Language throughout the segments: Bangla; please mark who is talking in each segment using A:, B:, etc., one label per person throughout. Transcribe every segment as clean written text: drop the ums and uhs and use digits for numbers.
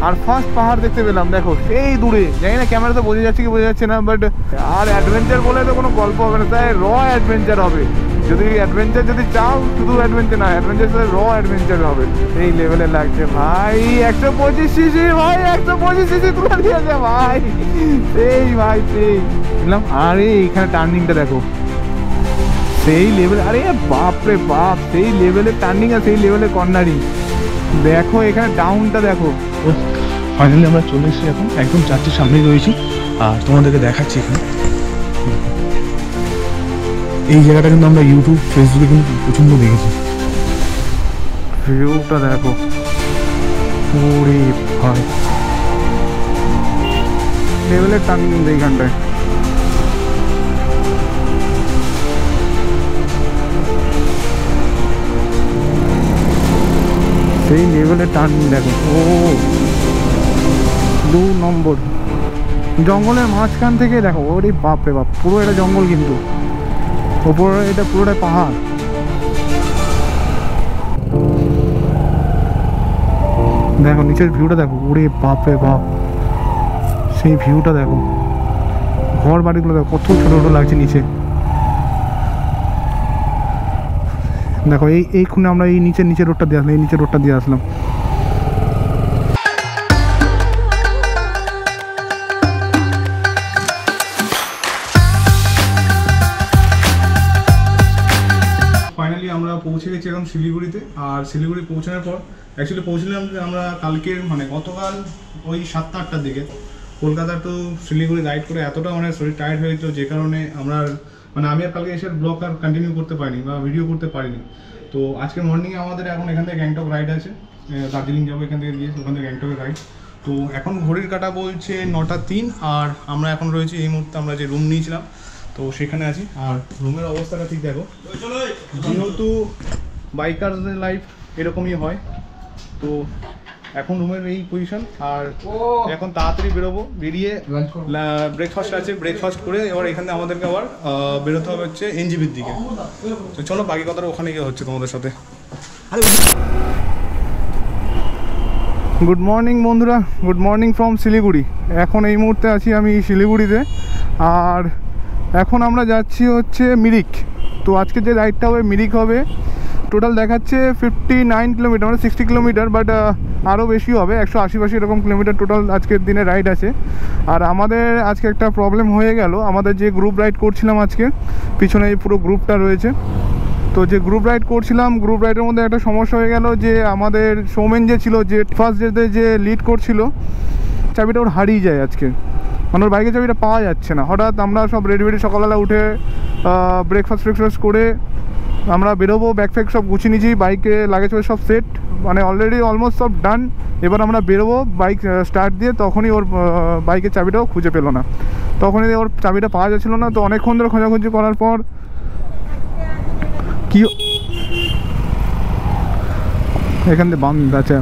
A: আর ফার্স্ট পাহাড় দেখতে পেলাম, দেখো সেই দূরে, জানি না ক্যামেরাতে বোঝা যাচ্ছে কি বোঝা যাচ্ছে না, বাট আর অ্যাডভেঞ্চার বলে তো কোনো গল্প হবে না, তাই র অ্যাডভেঞ্চার হবে। যদি অ্যাডভেঞ্চার যদি চাও, শুধু অ্যাডভেঞ্চার না, অ্যাডভেঞ্চার সাথে র অ্যাডভেঞ্চার হবে। এই লেভেলে লাগছে ভাই, 125 সিসি ভাই, 125 সিসি তুলে দিয়েছে ভাই, সেই ভাই সেই বুঝলাম। আরে এইখানে টার্নিংটা দেখো, সেই লেভেল, আরে বাপ রে বাপ, সেই লেভেলের টার্নিং আর সেই লেভেলের কর্নারিং। দেখো এখানে ডাউনটা দেখো।
B: ফাইনালি আমরা চলে এসেছি, এখন একদম চার্চের সামনেই রয়েছি আর তোমাদেরকে দেখাচ্ছি এখানে। এই জায়গাটা কিন্তু আমরা ইউটিউব ফেসবুকে কিন্তু প্রচণ্ড দেখেছি।
A: ভিউটা দেখো, ওরে ভাই লেভেলের টার্নিং এইখানটায়। সেই লেভেলের টার্নিং দেখো। ও 2 নম্বর জঙ্গলের মাঝখান থেকে দেখো, ওরে বাপ রে বাপ, পুরো এটা জঙ্গল, কিন্তু ওপরে এটা পুরোটাই পাহাড়। দেখো নিচের ভিউটা দেখো, ওরে বাপ রে বাপ, সেই ভিউটা দেখো, ঘর বাড়িগুলো দেখো কত ছোট ছোট লাগছে নিচে। দেখো এই খুনে আমরা এই নিচের রোডটা দিয়ে আসলাম, এই নিচের রোডটা দিয়ে আসলাম।
B: ফাইনালি আমরা পৌঁছে গেছি এখন শিলিগুড়িতে। আর শিলিগুড়ি পৌঁছানোর পর অ্যাকচুয়ালি পৌঁছলাম আমরা কালকের মানে গতকাল ওই 7টা-8টার দিকে। কলকাতা টু শিলিগুড়ি রাইড করে এতটা মানে শরীর টায়ার্ড হয়েছিল, যে কারণে আমরা মানে আমি আর কালকে এসে ব্লগ আর কন্টিনিউ করতে পারিনি বা ভিডিও করতে পারিনি। তো আজকে মর্নিংয়ে আমাদের এখন এখান থেকে গ্যাংটক রাইড আছে, দার্জিলিং যাবো এখান থেকে গিয়ে, ওখান থেকে গ্যাংটকের রাইড। তো এখন ঘড়ির কাঁটা বলছে 9টা 3, আর আমরা এখন রয়েছি এই মুহূর্তে আমরা যে রুম নিয়েছিলাম তো সেখানে আছি। আর রুমের অবস্থাটা ঠিক দেখো, যেহেতু বাইকারদের লাইফ এরকমই হয়। তো এখন রুমের এই পজিশন, আর এখন তাড়াতাড়ি বেরোবো, বেরিয়ে ব্রেকফাস্ট আছে, ব্রেকফাস্ট করে এবার এখানে আমাদেরকে আবার বেরোতে হবে হচ্ছে এনজিবির দিকে। তো চলো বাকি কথাটা ওখানে গিয়ে হচ্ছে তোমাদের সাথে।
A: গুড মর্নিং বন্ধুরা, গুড মর্নিং ফ্রম শিলিগুড়ি। এখন এই মুহূর্তে আছি আমি শিলিগুড়িতে, আর এখন আমরা যাচ্ছি হচ্ছে মিরিক। তো আজকে যে রাইডটা হবে মিরিক হবে, টোটাল দেখাচ্ছে 59 কিলোমিটার, মানে 60 কিলোমিটার, বাট আরও বেশি হবে, 180 এরকম কিলোমিটার টোটাল আজকের দিনে রাইড আছে। আর আমাদের আজকে একটা প্রবলেম হয়ে গেল, আমাদের যে গ্রুপ রাইড করছিলাম আজকে, পিছনে এই পুরো গ্রুপটা রয়েছে, তো যে গ্রুপ রাইড করছিলাম, গ্রুপ রাইডের মধ্যে একটা সমস্যা হয়ে গেল যে আমাদের সৌমেন যে ছিল, যে ফার্স্ট ডেতে যে লিড করছিল, চাবিটা ওর হারিয়ে যায় আজকে, মানে ওর বাইকের চাবিটা পাওয়া যাচ্ছে না। হঠাৎ আমরা সব রেডি সকালবেলা উঠে ব্রেকফাস্ট করে আমরা বেরোবো, ব্যাগ ফ্যাগ সব গুছিয়ে নিয়েছি, বাইকে লাগেজ সব সেট, মানে অলরেডি অলমোস্ট সব ডান। এবার আমরা বেরোবো বাইক স্টার্ট দিয়ে, তখনই ওর বাইকের চাবিটাও খুঁজে পেলো না, তখনই ওর চাবিটা পাওয়া যাচ্ছিলো না। তো অনেকক্ষণ ধরে খোঁজাখুঁজি করার পর কি এখান থেকে বাম আছে,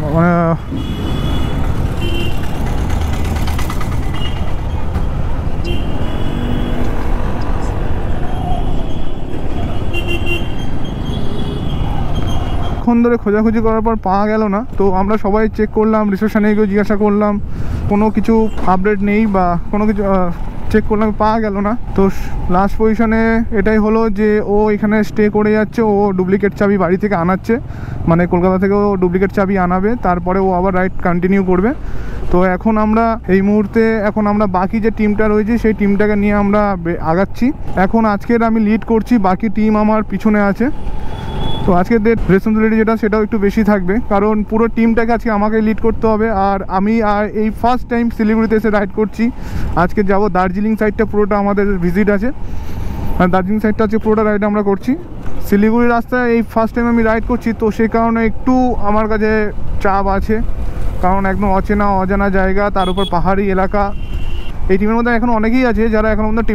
A: অনেকক্ষণ ধরে খোঁজাখুঁজি করার পর পাওয়া গেল না। তো আমরা সবাই চেক করলাম, রিসেপশনে গিয়ে জিজ্ঞাসা করলাম, কোনো কিছু আপডেট নেই বা কোনো কিছু চেক করলাম, পাওয়া গেল না। তো লাস্ট পজিশনে এটাই হলো যে ও এখানে স্টে করে যাচ্ছে, ও ডুপ্লিকেট চাবি বাড়ি থেকে আনাচ্ছে, মানে কলকাতা থেকে ও ডুপ্লিকেট চাবি আনাবে, তারপরে ও আবার রাইড কন্টিনিউ করবে। তো এখন আমরা এই মুহূর্তে বাকি যে টিমটা রয়েছে সেই টিমটাকে নিয়ে আমরা আগাচ্ছি। এখন আজকের আমি লিড করছি, বাকি টিম আমার পিছনে আছে। তো আজকের রেসপন্সিবিলিটি যেটা সেটাও একটু বেশি থাকবে, কারণ পুরো টিমটাকে আজকে আমাকে লিড করতে হবে। আর আমি এই ফার্স্ট টাইম শিলিগুড়িতে এসে রাইড করছি। আজকে যাব দার্জিলিং সাইডটা, পুরোটা আমাদের ভিজিট আছে, আর দার্জিলিং সাইডটা আজকে পুরোটা রাইড আমরা করছি। শিলিগুড়ি রাস্তায় এই ফার্স্ট টাইম আমি রাইড করছি, তো সেই কারণে একটু আমার কাছে চাপ আছে, কারণ একদম অচেনা অজানা জায়গা, তার উপর পাহাড়ি এলাকা। এই টিমের মধ্যে এখন অনেকেই আছে যারা এখন পর্যন্ত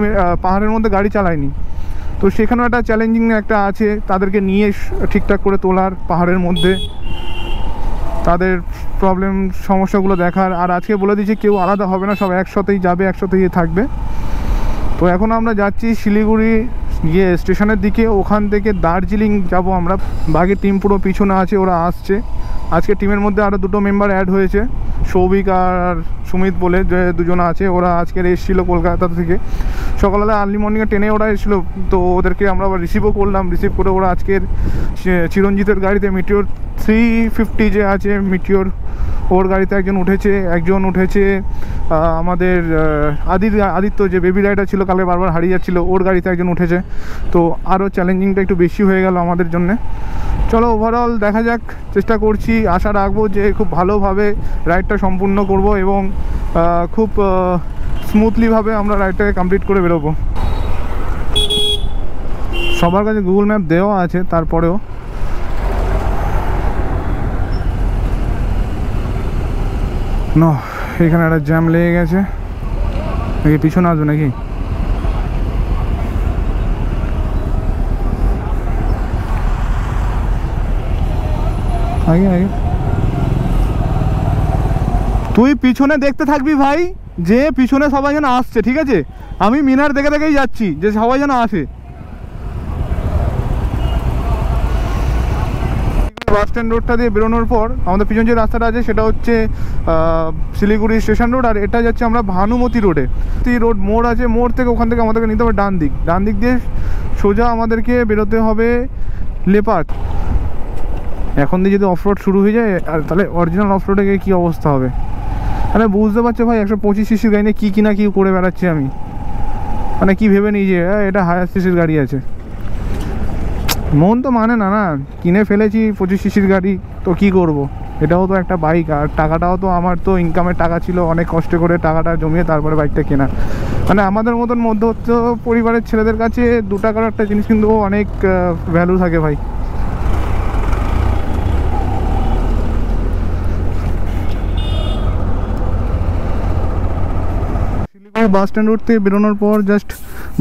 A: পাহাড়ের মধ্যে গাড়ি চালায়নি, তো সেখানেও একটা চ্যালেঞ্জিং একটা আছে, তাদেরকে নিয়ে ঠিকঠাক করে তোলার, পাহাড়ের মধ্যে তাদের প্রবলেম সমস্যাগুলো দেখার। আর আজকে বলে দিয়েছি কেউ আলাদা হবে না, সব একসাথেই যাবে, একসাথেই থাকবে। তো এখন আমরা যাচ্ছি শিলিগুড়ি গিয়ে স্টেশনের দিকে, ওখান থেকে দার্জিলিং যাব আমরা। বাকি টিম পুরো পিছনে আছে, ওরা আসছে। আজকে টিমের মধ্যে আরও দুটো মেম্বার অ্যাড হয়েছে, সৌভিক আর সুমিত বলে যে দুজন আছে। ওরা আজকের এসেছিলো কলকাতা থেকে, সকালবেলা আর্লি মর্নিংয়ে ট্রেনে ওরা এসেছিলো, তো ওদেরকে আমরা আবার রিসিভও করলাম। রিসিভ করে ওরা আজকের চিরঞ্জিতের গাড়িতে মিটিওর 350 যে আছে মিটিওর, ওর গাড়িতে একজন উঠেছে আমাদের আদিত্য যে বেবি রাইডার ছিল কালকে বারবার হারিয়ে যাচ্ছিলো, ওর গাড়িতে একজন উঠেছে। তো আরও চ্যালেঞ্জিংটা একটু বেশি হয়ে গেল আমাদের জন্যে। চলো ওভারঅল দেখা যাক, চেষ্টা করছি, আশা রাখবো যে খুব ভালোভাবে রাইডটা সম্পূর্ণ করব এবং খুব স্মুথলিভাবে আমরা রাইডটাকে কমপ্লিট করে বেরোবো। সবার কাছে গুগল ম্যাপ দেওয়া আছে, তারপরেও না, এখানে একটা জ্যাম লেগে গেছে। নাকি পিছনে আসবে নাকি? আগে আগে তুই পিছনে দেখতে থাকবি ভাই, যে পিছনে সবাই যেন আসছে, ঠিক আছে? আমি মিনার দেখে দেখেই যাচ্ছি যে সবাই যেন আসে। বাস স্ট্যান্ড রোডটা দিয়ে বেরোনোর পর আমাদের পিছন যে রাস্তাটা আছে সেটা হচ্ছে শিলিগুড়ি স্টেশন রোড, আর এটা যাচ্ছে আমরা ভানুমতি রোডে। রোড মোড় আছে, মোড় থেকে ওখান থেকে আমাদেরকে নিতে হবে ডান দিক দিয়ে সোজা আমাদেরকে বেরোতে হবে লেপার্ক। এখন দিয়ে যদি অফরোড শুরু হয়ে যায়, আর তাহলে অরিজিনাল অফরোডে গিয়ে কী অবস্থা হবে? মানে বুঝতে পারছো ভাই, 125 সিসির গাড়ি নিয়ে কী না কী করে বেড়াচ্ছি আমি। মানে কি ভেবে নিই যে এটা হায়ার সিসির গাড়ি আছে, মন তো মানে না, কিনে ফেলেছি 25 সিসির গাড়ি, তো কি করব? এটাও তো একটা বাইক, আর টাকাটাও তো আমার তো ইনকামের টাকা ছিল, অনেক কষ্ট করে টাকাটা জমিয়ে তারপরে বাইকটা কেনা। মানে আমাদের মতন মধ্যবিত্ত পরিবারের ছেলেদের কাছে 2 টাকার একটা জিনিস কিন্তু অনেক ভ্যালু থাকে ভাই। বাস স্ট্যান্ড রোড থেকে বেরোনোর পর জাস্ট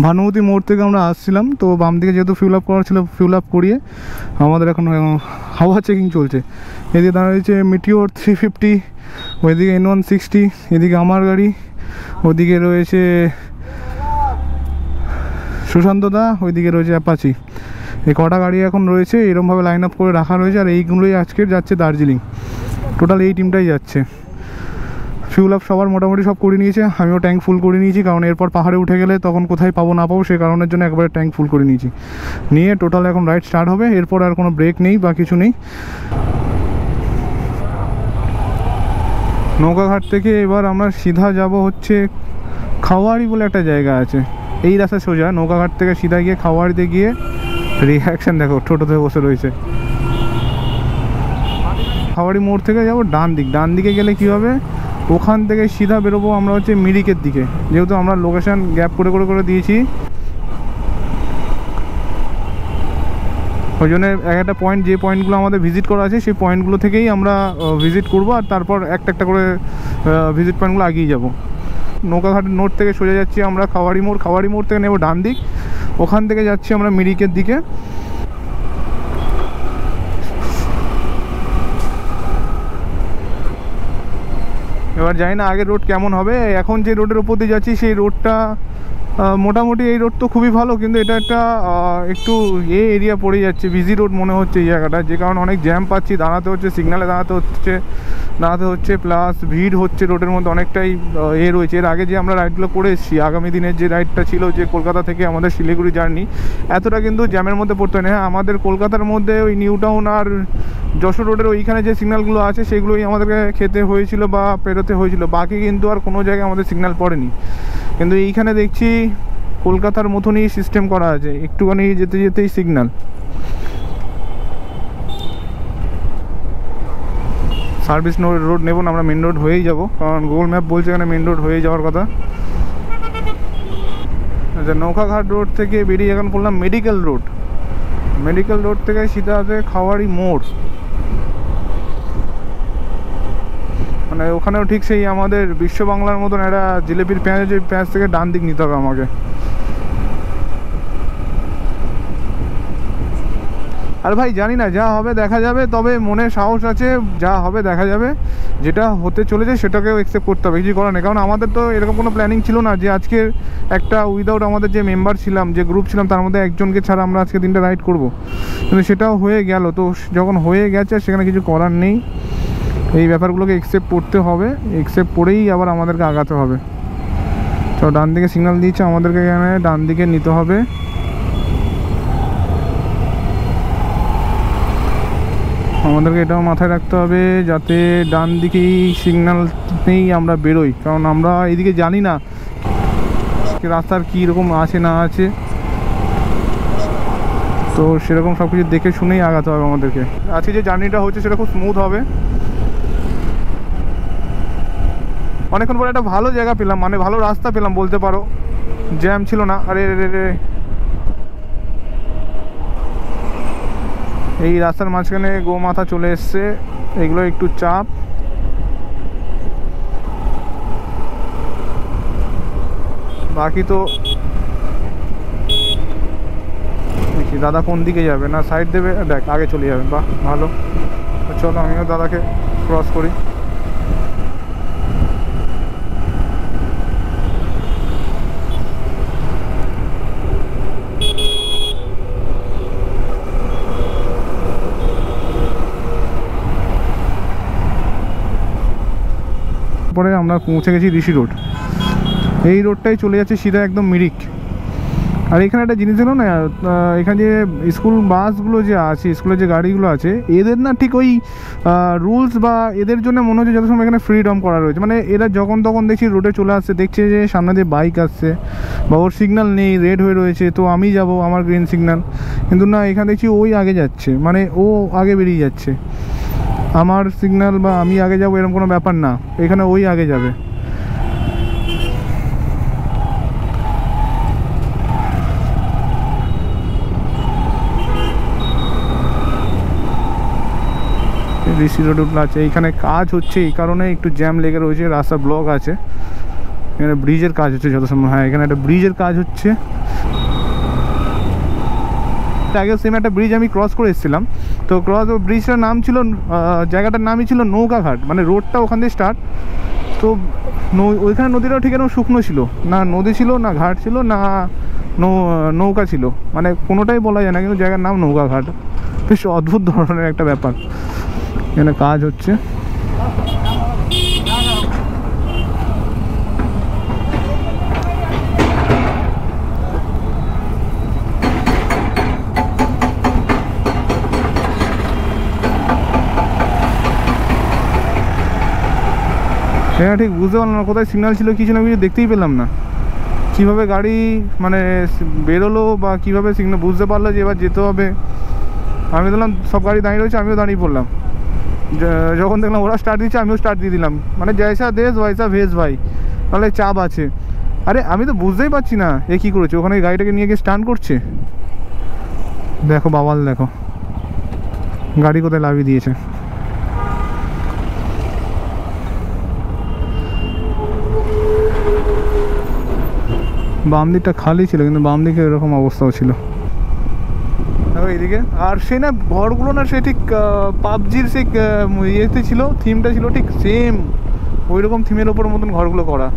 A: ভানুমতি মোড় থেকে আমরা আসছিলাম, তো বাম দিকে যেহেতু ফিউল আপ করা ছিল, ফিউল আপ করিয়ে আমাদের এখন হাওয়া চেকিং চলছে। এদিকে দাঁড়িয়েছে মিটিওর 350, ওইদিকে N160, এদিকে আমার গাড়ি, ওদিকে রয়েছে সুশান্ত দা, ওইদিকে রয়েছে অ্যাপাচি। এই কটা গাড়ি এখন রয়েছে, এরকমভাবে লাইন আপ করে রাখা রয়েছে, আর এইগুলোই আজকের যাচ্ছে দার্জিলিং। টোটাল এই টিমটাই যাচ্ছে। ফিউল আপ সবার মোটামুটি সব করে নিয়েছে, আমিও ট্যাঙ্ক ফুল করে নিয়েছি, কারণ এরপর পাহাড়ে উঠে গেলে তখন কোথায় পাবো না পাবো সেই কারণের জন্য একবারে ট্যাঙ্ক ফুল করে নিয়েছি। নিয়ে টোটাল এখন রাইড স্টার্ট হবে, এরপর আর কোনো ব্রেক নেই বা কিছু নেই। নৌকাঘাট থেকে এবার আমরা সিধা যাব হচ্ছে খাওয়াড়ি বলে একটা জায়গা আছে, এই রাস্তা সোজা নৌকাঘাট থেকে সিধা গিয়ে খাওয়াড়িতে গিয়ে রিয়াকশান দেখো, টোটোতে বসে রয়েছে। খাওয়াড়ি মোড় থেকে যাব ডান দিকে গেলে কি হবে, ওখান থেকে সিধা বেরোবো আমরা হচ্ছে মিরিকের দিকে, যেহেতু আমরা লোকেশান গ্যাপ করে দিয়েছি, ওই জন্য একটা পয়েন্ট, যে পয়েন্টগুলো আমাদের ভিজিট করা আছে সেই পয়েন্টগুলো থেকেই আমরা ভিজিট করব, আর তারপর একটা করে ভিজিট পয়েন্টগুলো এগিয়ে যাব। নৌকাঘাটের নোড থেকে সোজা যাচ্ছি আমরা খাওয়াড়ি মোড় থেকে নেব ডান দিক, ওখান থেকে যাচ্ছি আমরা মিরিকের দিকে। এবার জানি না আগের রোড কেমন হবে, এখন যে রোডের ওপর দিয়ে যাচ্ছি সেই রোডটা মোটামুটি, এই রোড তো খুবই ভালো, কিন্তু এটা একটা একটু এরিয়া পড়ে যাচ্ছে, বিজি রোড মনে হচ্ছে এই জায়গাটা, যে কারণে অনেক জ্যাম পাচ্ছি, দাঁড়াতে হচ্ছে, সিগনালে দাঁড়াতে হচ্ছে, প্লাস ভিড় হচ্ছে রোডের মধ্যে অনেকটাই রয়েছে। এর আগে যে আমরা রাইডগুলো করে এসেছি, আগামী দিনের যে রাইডটা ছিল, যে কলকাতা থেকে আমাদের শিলিগুড়ি জার্নি, এতটা কিন্তু জ্যামের মধ্যে পড়তে হয় না। হ্যাঁ, আমাদের কলকাতার মধ্যে ওই নিউ টাউন আর যশোর রোডের ওইখানে যে সিগন্যালগুলো আছে সেগুলোই আমাদেরকে খেতে হয়েছিল বা পেরোতে হয়েছিল, বাকি কিন্তু আর কোনো জায়গায় আমাদের সিগন্যাল পড়েনি। কিন্তু এইখানে দেখছি কলকাতার মতনই সিস্টেম করা আছে, একটুখানি যেতেই সিগন্যাল। সার্ভিস রোড নেব না, আমরা মেন রোড হয়েই যাব, কারণ গুগল ম্যাপ বলছে এখানে মেন রোড হয়ে যাওয়ার কথা। আচ্ছা, নৌকাঘাট রোড থেকে বেরিয়ে এখন বললাম মেডিকেল রোড থেকে সিধা আছে খাওয়াড়ি মোড়। মানে ওখানেও ঠিক সেই আমাদের বিশ্ব বাংলার মতন একটা জিলেপির পেঁয়াজ, ওই পেঁয়াজ থেকে ডান দিক নিতে হবে আমাকে। আর ভাই জানি না, যা হবে দেখা যাবে, তবে মনে সাহস আছে, যা হবে দেখা যাবে। যেটা হতে চলেছে সেটাকেও অ্যাকসেপ্ট করতে হবে, কিছু করার নেই। কারণ আমাদের তো এরকম কোনো প্ল্যানিং ছিল না যে আজকের একটা উইদাউট আমাদের যে মেম্বার ছিলাম, যে গ্রুপ ছিলাম, তার মধ্যে একজনকে ছাড়া আমরা আজকে দিনটা রাইড করব, কিন্তু সেটাও হয়ে গেল। তো যখন হয়ে গেছে সেখানে কিছু করার নেই, এই ব্যাপারগুলোকে অ্যাকসেপ্ট করতে হবে, অ্যাকসেপ্ট করেই আবার আমাদেরকে আগাতে হবে। তো ডান দিকে সিগন্যাল দিয়েছে, আমাদেরকে এখানে ডান দিকে নিতে হবে। আমাদেরকে এটাও মাথায় রাখতে হবে যাতে ডান দিকেই সিগন্যাল নেই আমরা বেরোই, কারণ আমরা এদিকে জানি না রাস্তার কী রকম আছে না আছে, তো সেরকম সব কিছু দেখে শুনেই আগাতে হবে আমাদেরকে। আজকে যে জার্নিটা হচ্ছে সেটা খুব স্মুথ হবে। অনেকক্ষণ পরে একটা ভালো জায়গা পেলাম, মানে ভালো রাস্তা পেলাম বলতে পারো, জ্যাম ছিল না। আরে রে রে, এই রাস্তার মাঝখানে গোমাথা চলে এসছে, এগুলো একটু চাপ। বাকি তো দেখি দাদা কোন দিকে যাবে, না সাইড দেবে, দেখ আগে চলে যাবে, বাহ ভালো। চলো আমিও দাদাকে ক্রস করি। পরে আমরা পৌঁছে গেছি ঋষি রোড। এই রোডটাই চলে যাচ্ছে সিধা একদম মিরিক। আর এখানে একটা জিনিস হলো না, এখানে যে স্কুল বাসগুলো যে আছে, স্কুলের যে গাড়িগুলো আছে, এদের না ঠিক ওই রুলস বা এদের জন্য মনে হচ্ছে যত সময় এখানে ফ্রিডম করা রয়েছে, মানে এরা যখন তখন দেখছি রোডে চলে আসছে, দেখছে যে সামনে দিয়ে বাইক আসছে বা ওর সিগন্যাল নেই, রেড হয়ে রয়েছে, তো আমি যাব, আমার গ্রিন সিগন্যাল, কিন্তু না এখানে দেখছি ওই আগে যাচ্ছে, মানে ও আগে বেরিয়ে যাচ্ছে। আমার সিগন্যাল বা আমি আগে যাব এরকম কোনো ব্যাপার না, এখানে ওই আগে যাবে। ঋষি রোড উঠলে আছে, এইখানে কাজ হচ্ছে, এই কারণে একটু জ্যাম লেগে রয়েছে, রাস্তা ব্লক আছে। এখানে ব্রিজের কাজ হচ্ছে যত সম্ভব, হ্যাঁ এখানে একটা ব্রিজের কাজ হচ্ছে। আগে সেম একটা ব্রিজ আমি ক্রস করে এসেছিলাম, তো ব্রিজটার নাম ছিল, জায়গাটার নামই ছিল নৌকাঘাট, মানে রোডটা ওখান দিয়ে স্টার্ট। তো ওইখানে নদীটাও ঠিক এরকম শুকনো ছিল না, নদী ছিল না, ঘাট ছিল না, নৌকা ছিল, মানে কোনোটাই বলা যায় না, কিন্তু জায়গার নাম নৌকাঘাট। বেশ অদ্ভুত ধরনের একটা ব্যাপার। এখানে কাজ হচ্ছে। হ্যাঁ ঠিক বুঝতে পারলাম না কোথায় সিগন্যাল ছিল, কিছু না কিছু দেখতেই পেলাম না। কীভাবে গাড়ি মানে বেরোলো বা কীভাবে সিগন্যাল বুঝতে পারলো যে এবার যেতে হবে। আমি দেখলাম সব গাড়ি দাঁড়িয়ে রয়েছে, আমিও দাঁড়িয়ে পড়লাম। যখন দেখলাম ওরা স্টার্ট দিচ্ছে আমিও স্টার্ট দিয়ে দিলাম, মানে জয়সা দেশ ওয়াইসা ভেজ ভাই, তাহলে চাপ আছে। আরে আমি তো বুঝতেই পারছি না এ কী করেছে, ওখানে গাড়িটাকে নিয়ে গিয়ে স্টান্ট করছে। দেখো বাবাল, দেখো গাড়ি কোথায় লাভিয়ে দিয়েছে। বাম দিকটা খালি ছিল, কিন্তু বাম দিকে এরকম অবস্থাও ছিল। দেখো এইদিকে, আর সে না ঘরগুলো না সে ঠিক পাবজির সে ইয়েতে ছিল, থিমটা ছিল ঠিক সেম ওই রকম থিমের ওপর মতন ঘরগুলো করা।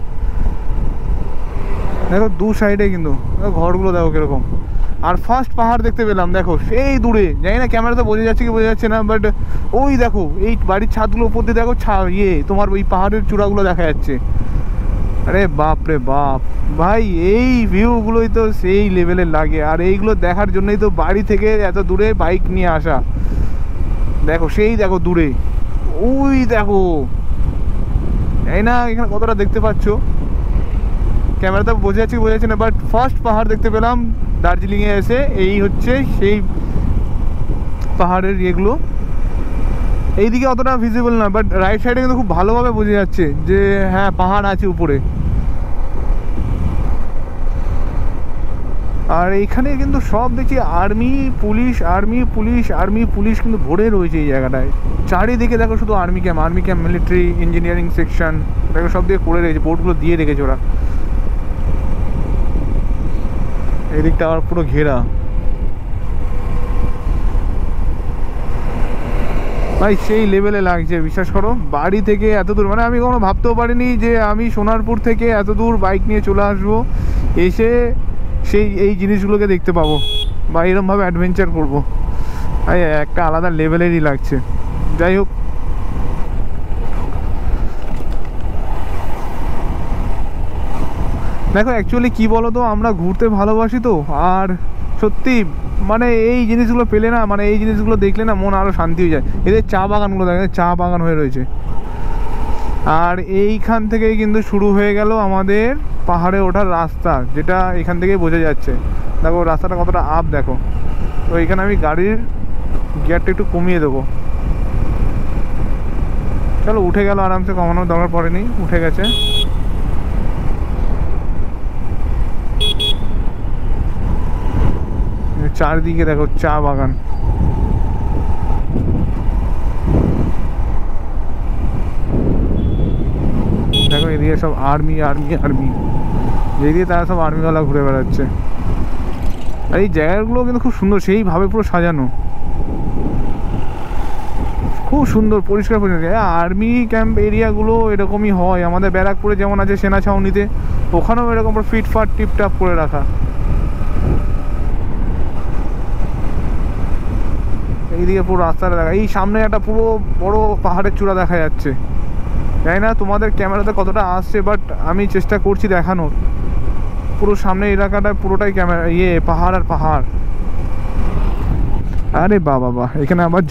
A: দেখো দু সাইডে কিন্তু ঘরগুলো দেখো কীরকম। আর ফার্স্ট পাহাড় দেখতে পেলাম, দেখো সেই দূরে, জানি না ক্যামেরাতে বোঝা যাচ্ছে কি বোঝা যাচ্ছে না, বাট ওই দেখো এই বাড়ির ছাদগুলোর উপর দিয়ে দেখো তোমার ওই পাহাড়ের চূড়াগুলো দেখা যাচ্ছে। আরে বাপ রে বাপ ভাই, এই ভিউগুলোই তো সেই লেভেলের লাগে, আর এইগুলো দেখার জন্যই তো বাড়ি থেকে এত দূরে বাইক নিয়ে আসা। দেখো সেই দেখো দূরে, ওই দেখো, এই না এখানে কতটা দেখতে পাচ্ছ, ক্যামেরাতে বোঝা যাচ্ছে বোঝা যাচ্ছে না, বাট ফার্স্ট পাহাড় দেখতে পেলাম দার্জিলিংয়ে এসে। এই হচ্ছে সেই পাহাড়ের ইয়েগুলো। এইদিকে অতটা ভিজিবল না, বাট রাইট সাইডে কিন্তু খুব ভালোভাবে বোঝা যাচ্ছে যে হ্যাঁ পাহাড় আছে উপরে। আর এইখানে কিন্তু সব দেখছি army police, army police, army police কিন্তু ভরে রয়েছে এই জায়গাটায়। চারিদিকে দেখো শুধু army camp, military, engineering section, দেখো সব দিকে করে রেখেছে, বোর্ডগুলো দিয়ে রেখেছে ওরা। এদিকটা আবার পুরো ঘেরা। ভাই সেই লেভেলে লাগছে, বিশ্বাস করো। বাড়ি থেকে এত দূর, মানে আমি কখনো ভাবতেও পারিনি যে আমি সোনারপুর থেকে এত দূর বাইক নিয়ে চলে আসবো, এসে এই জিনিসগুলোকে দেখতে পাবো বা এরমভাবে অ্যাডভেঞ্চার করবো। ভাই একটা আলাদা লেভেলেরই লাগছে। যাই হোক, দেখো অ্যাকচুয়ালি কী বলো তো, আমরা ঘুরতে ভালোবাসি তো, আর সত্যি মানে এই জিনিসগুলো পেলে না, মানে এই জিনিসগুলো দেখলে না মন আরও শান্তি হয়ে যায়। এদের চা বাগানগুলো দেখে, চা বাগান হয়ে রয়েছে, আর এইখান থেকেই কিন্তু শুরু হয়ে গেল আমাদের পাহাড়ে ওঠার রাস্তা, যেটা এখান থেকেই বোঝা যাচ্ছে। দেখো রাস্তাটা কতটা আপ দেখো। তো এইখানে আমি গাড়ির গিয়ারটা একটু কমিয়ে দেবো। চলো উঠে গেল, আরামসে, কমানোর দরকার পড়েনি, উঠে গেছে। চারদিকে দেখো চা বাগান। দেখো এদিকে সব আর্মি আর্মি আর্মি, যেদিকে তারা সব আর্মিওয়ালা ঘুরে বেড়াচ্ছে। আর এই জায়গাগুলো কিন্তু খুব সুন্দর, সেইভাবে পুরো সাজানো, খুব সুন্দর পরিষ্কার পরিষ্কার। আর্মি ক্যাম্প এরিয়াগুলো এরকমই হয়, আমাদের ব্যারাকপুরে যেমন আছে সেনা ছাউনিতে, ওখানেও এরকম পুরো ফিটফাট টিপটাপ করে রাখা। এইদিকে পুরো রাস্তাটা দেখা, এই সামনে একটা পুরো বড় পাহাড়ের চূড়া দেখা যাচ্ছে। জানি না তোমাদের ক্যামেরাতে কতটা আসছে, বাট আমি চেষ্টা করছি দেখানোর। পুরো সামনে এলাকাটা পুরোটাই ক্যামেরা, পাহাড় আর পাহাড়। আরে বাবা, এখানে আবার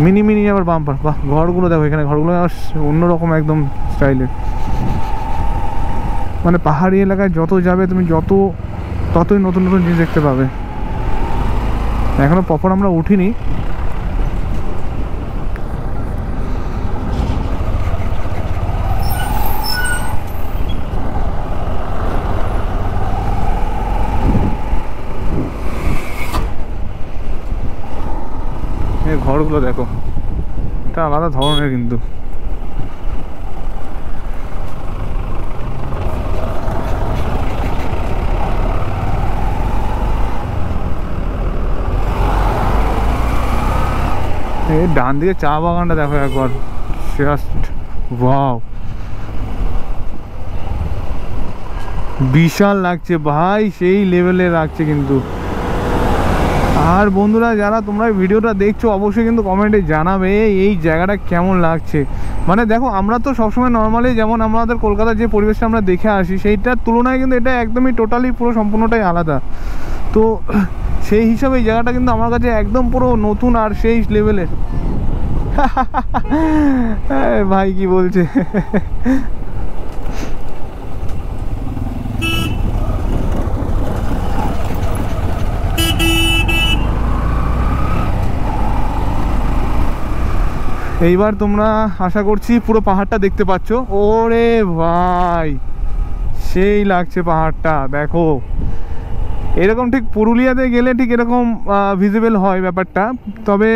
A: মিনি মিনি আবার বাম্পার। বাহ, ঘরগুলো দেখো, এখানে ঘরগুলো অন্যরকম একদম স্টাইলের। মানে পাহাড়ি এলাকায় যত যাবে তুমি ততই নতুন নতুন জিনিস দেখতে পাবে। এখনো প্রপার আমরা উঠিনি। এই ঘরগুলো দেখো, এটা আলাদা ধরনের কিন্তু। এই ডান দিকে চা বাগানটা দেখো একবার, জাস্ট ওয়াও, বিশাল লাগছে ভাই, সেই লেভেলে লাগছে কিন্তু। আর বন্ধুরা যারা তোমরা ভিডিওটা দেখছো, অবশ্যই কিন্তু কমেন্টে জানাবে এই জায়গাটা কেমন লাগছে। মানে দেখো আমরা তো সবসময় নর্মালি যেমন আমাদের কলকাতার যে পরিবেশটা আমরা দেখে আসি, সেইটার তুলনায় কিন্তু এটা একদমই টোটালি পুরো সম্পূর্ণটাই আলাদা। তো সেই হিসাবে এই জায়গাটা কিন্তু আমার কাছে একদম পুরো নতুন আর সেই লেভেলের। ভাই কি বলছে। এইবার তোমরা আশা করছি পুরো পাহাড়টা দেখতে পাচ্ছ। ওরে ভাই সেই লাগছে পাহাড়টা, দেখো এরকম ঠিক পুরুলিয়াতে গেলে ঠিক এরকম ভিজিবল হয় ব্যাপারটা। তবে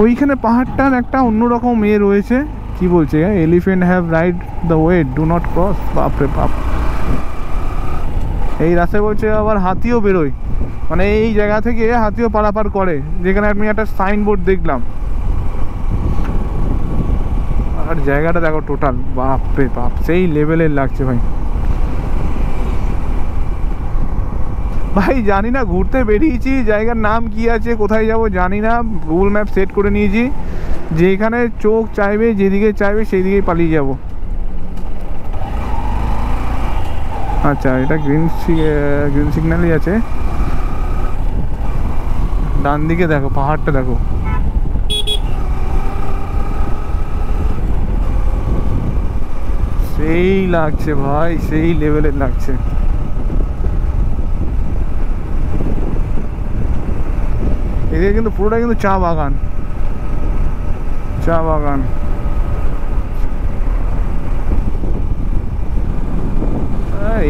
A: ওইখানে পাহাড়টার একটা অন্যরকম রয়েছে। কি বলছে, elephant have ride the way, do not cross. বাপরে বাপ, এই রাস্তায় বলছে আবার হাতিও বেরোয়, মানে এই জায়গা থেকে হাতিও পারাপার করে, যেখানে আমি একটা সাইনবোর্ড দেখলাম। আর জায়গাটা দেখো টোটাল, বাপরে বাপ, সেই লেভেলের লাগছে ভাই। ভাই জানি না, ঘুরতে বেরিয়েছি, জায়গার নাম কি আছে, কোথায় যাব জানি না। গুগল ম্যাপ সেট করে নিয়েছি, যেখানে চোখ চাইবে, যেদিকে চাইবে সেই দিকেই পালিয়ে যাব। আচ্ছা, এটা গ্রিন সিগন্যালই আছে। ডান দিকে দেখো পাহাড়টা দেখো, সেই লাগছে ভাই, সেই লেভেলের লাগছে। এদিকে কিন্তু পুরোটা কিন্তু চা বাগান, চা বাগান।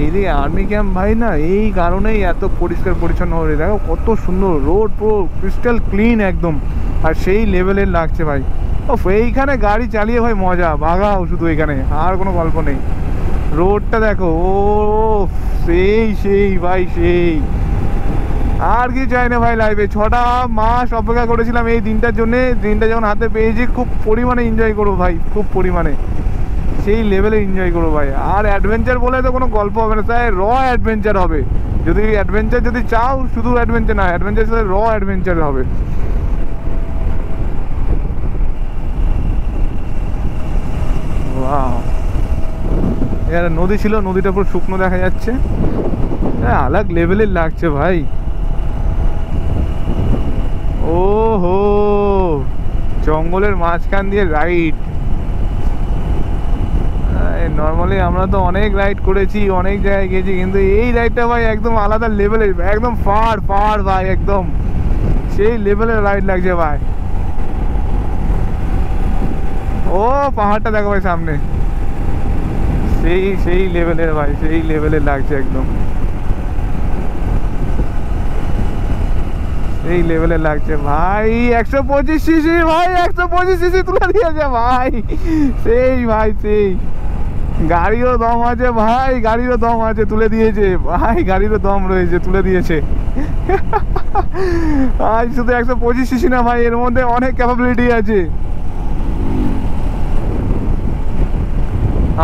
A: এইদিকে আর্মি ক্যাম্প ভাই, না এই কারণেই এত পরিষ্কার পরিচ্ছন্ন হয়ে, দেখো কত সুন্দর রোড, পুরো ক্রিস্টাল ক্লিন একদম, আর সেই লেভেলের লাগছে ভাই। এইখানে গাড়ি চালিয়ে ভাই মজা, ভাগাও শুধু, এখানে আর কোনো গল্প নেই। রোডটা দেখো, ও সেই সেই ভাই সেই। আর কি চাই না ভাই লাইফে। 6টা মাস অপেক্ষা করেছিলাম এই দিনটার জন্যে, দিনটা যখন হাতে পেয়েছি খুব পরিমাণে এনজয় করবো ভাই, খুব পরিমাণে, সেই লেভেলে এনজয় করবো ভাই। আর অ্যাডভেঞ্চার বলে তো কোনো গল্প হবে না, তাই র অ্যাডভেঞ্চার হবে। যদি অ্যাডভেঞ্চার যদি চাও, শুধু অ্যাডভেঞ্চার না, অ্যাডভেঞ্চার সাথে র অ্যাডভেঞ্চার হবে। ওয়াও, এখানে নদী ছিল, নদীটা পুরো শুকনো দেখা যাচ্ছে, আলাদা লেভেলের লাগছে ভাই। ও হো, জঙ্গলের মাঝখান দিয়ে রাইড। নর্মালি আমরা তো অনেক রাইড করেছি, অনেক জায়গায় গেছি, কিন্তু এই রাইডটা ভাই একদম আলাদা লেভেলের, একদম ফার ফার ভাই, একদম সেই লেভেলের রাইড লাগছে ভাই। ও পাহাড়টা দেখো ভাই সামনে, সেই লেভেলের ভাই, সেই লেভেলের লাগছে একদম, এই লেভেলে লাগছে ভাই। 125 সিসি ভাই, 125 সিসি তুলে দিয়েছে ভাই, সেই ভাই সেই। গাড়িরও দম আছে ভাই, গাড়িরও দম আছে, তুলে দিয়েছে ভাই, গাড়িরও দম রয়েছে, তুলে দিয়েছে। আজ শুধু 125 সিসি না ভাই, এর মধ্যে অনেক ক্যাপাবিলিটি আছে।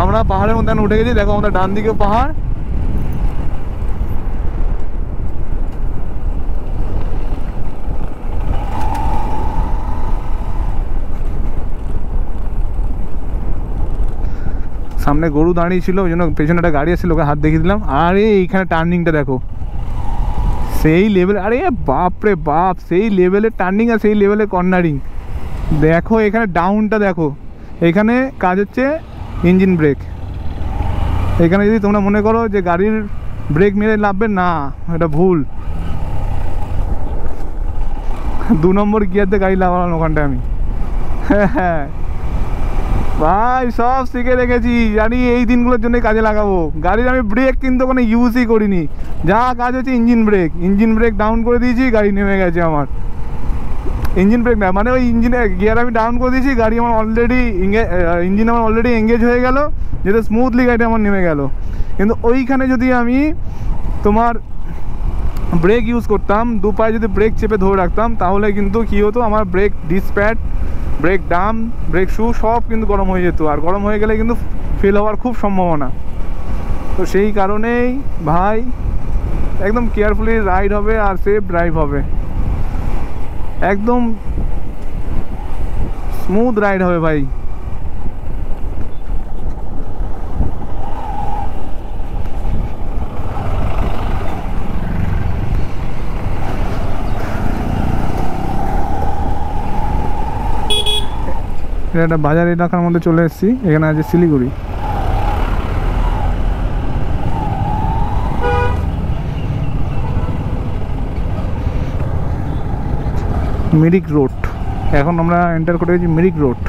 A: আমরা পাহাড়ের মধ্যে উঠে গেছি, দেখো আমাদের ডান দিকে পাহাড়, সামনে গরু দাঁড়িয়ে ছিল, ওই জন্য পেছনে একটা গাড়ি আসছিল, ওকে হাত দেখিয়ে দিলাম। আরে এইখানে টার্নিংটা দেখো, সেই লেভেল, আরে বাপ রে বাপ, সেই লেভেলের টার্নিং আর সেই লেভেলের কর্নারিং। দেখো এখানে ডাউনটা দেখো, এখানে কাজ হচ্ছে ইঞ্জিন ব্রেক। এখানে যদি তোমরা মনে করো যে গাড়ির ব্রেক মেরে লাভবে না, এটা ভুল। 2 নম্বর গিয়ারতে গাড়ি লাগালাম ওখানটায় আমি। হ্যাঁ ভাই, সব শিখে রেখেছি, জানি এই দিনগুলোর জন্য কাজে লাগাবো। গাড়ির আমি ব্রেক কিন্তু কোনো ইউজই করিনি, যা কাজ হচ্ছে engine brake. Engine brake down করে দিয়েছি, গাড়ি নেমে গেছে আমার। ইঞ্জিন ব্রেক না, মানে ওই ইঞ্জিনের গিয়ার আমি ডাউন করে দিয়েছি, গাড়ি আমার অলরেডি ইঞ্জিন আমার অলরেডি এঙ্গেজ হয়ে গেল, যেটা স্মুথলি গাড়িটা আমার নেমে গেল। কিন্তু ওইখানে যদি আমি তোমার ব্রেক ইউজ করতাম, 2 পায়ে যদি ব্রেক চেপে ধরে রাখতাম, তাহলে কিন্তু কী হতো, আমার break ডিসপ্যাড, break Dam, brake shoe সব কিন্তু গরম হয়ে যেত, আর গরম হয়ে গেলে কিন্তু ফেল হওয়ার খুব সম্ভাবনা। তো সেই কারণেই ভাই একদম কেয়ারফুলি রাইড হবে আর সেফ ড্রাইভ হবে, একদম স্মুথ রাইড হবে ভাই। এটা একটা বাজার এলাকার মধ্যে চলে এসেছি, এখানে আছে শিলিগুড়ি। মিরিক রোড, এখন আমরা এন্টার করে গেছি মিরিক রোড।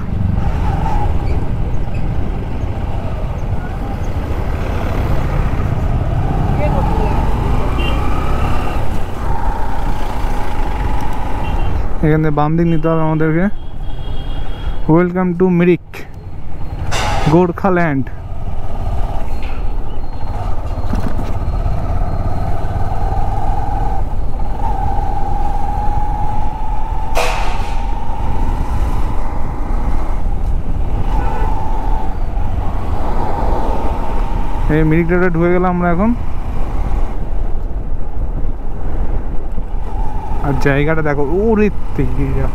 A: এখানে বাম দিক নিতে হবে আমাদেরকে। Welcome to Mirik, Gorkhaland. এই মিরিক রোডে ঢুকে গেলাম আমরা এখন। আর জায়গাটা দেখো, ওরে তেরিয়া,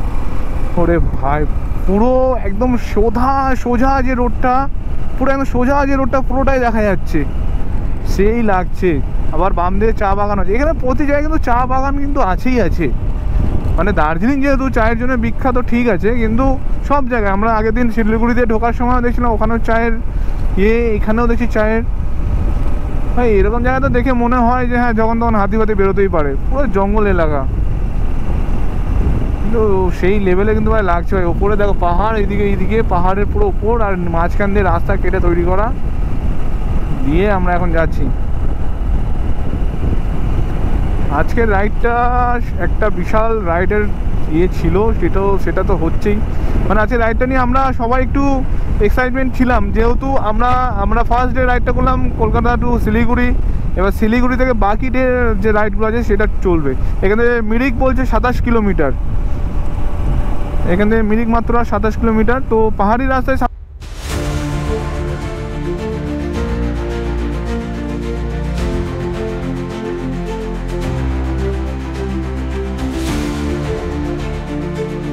A: ওরে ভাই, পুরো একদম সোজা যে রোডটা, পুরো একদম সোজা যে রোডটা পুরোটাই দেখা যাচ্ছে, সেই লাগছে। আবার বাম দিকে চা বাগান আছে, এখানে প্রতি জায়গায় কিন্তু চা বাগান কিন্তু আছেই আছে। মানে দার্জিলিং যেহেতু চায়ের জন্য বিখ্যাত ঠিক আছে, কিন্তু সব জায়গায়, আমরা আগের দিন শিলিগুড়িতে ঢোকার সময় দেখছিলাম ওখানেও চায়ের এখানেও দেখছি চায়ের। ভাই এরকম জায়গা তো দেখে মনে হয় যে হ্যাঁ যখন তখন হাতি ফাতি বেরোতেই পারে, পুরো জঙ্গল এলাকা, কিন্তু সেই লেভেলে কিন্তু ভাই লাগছে ভাই। ওপরে দেখো পাহাড়, এইদিকে পাহাড়ের পুরো ওপর, আর মাঝখান দিয়ে রাস্তা কেটে তৈরি করা, দিয়ে আমরা এখন যাচ্ছি। আজকের রাইডটা একটা বিশাল রাইডের ছিল, সেটা তো হচ্ছেই। মানে আজকের রাইডটা নিয়ে আমরা সবাই একটু এক্সাইটমেন্ট ছিলাম, যেহেতু আমরা ফার্স্ট ডে রাইডটা করলাম কলকাতা টু শিলিগুড়ি, এবার শিলিগুড়ি থেকে বাকি যে রাইডগুলো আছে সেটা চলবে। এখানে মিরিক বলছে 27 কিলোমিটার, এখান থেকে মিরিক মাত্র 27 কিলোমিটার। তো পাহাড়ি রাস্তায়